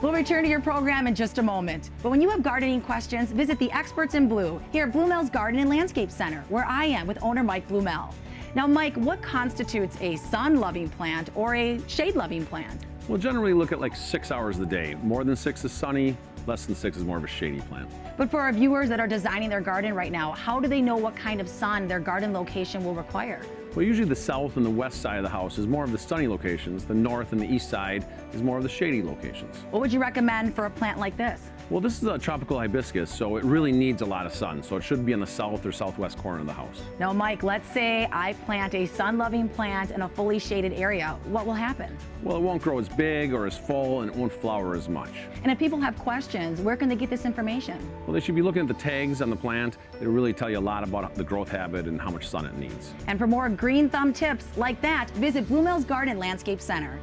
We'll return to your program in just a moment. But when you have gardening questions, visit the experts in blue here at Bluemel's Garden and Landscape Center, where I am with owner Mike Bluemel. Now, Mike, what constitutes a sun-loving plant or a shade-loving plant? We'll generally look at like 6 hours a day. More than 6 is sunny, less than 6 is more of a shady plant. But for our viewers that are designing their garden right now, how do they know what kind of sun their garden location will require? Well, usually the south and the west side of the house is more of the sunny locations. The north and the east side is more of the shady locations. What would you recommend for a plant like this? Well, this is a tropical hibiscus, so it really needs a lot of sun. So it should be in the south or southwest corner of the house. Now, Mike, let's say I plant a sun-loving plant in a fully shaded area. What will happen? Well, it won't grow as big or as full, and it won't flower as much. And if people have questions, where can they get this information? Well, they should be looking at the tags on the plant. They really tell you a lot about the growth habit and how much sun it needs. And for more green thumb tips like that, visit Bluemel's Garden Landscape Center.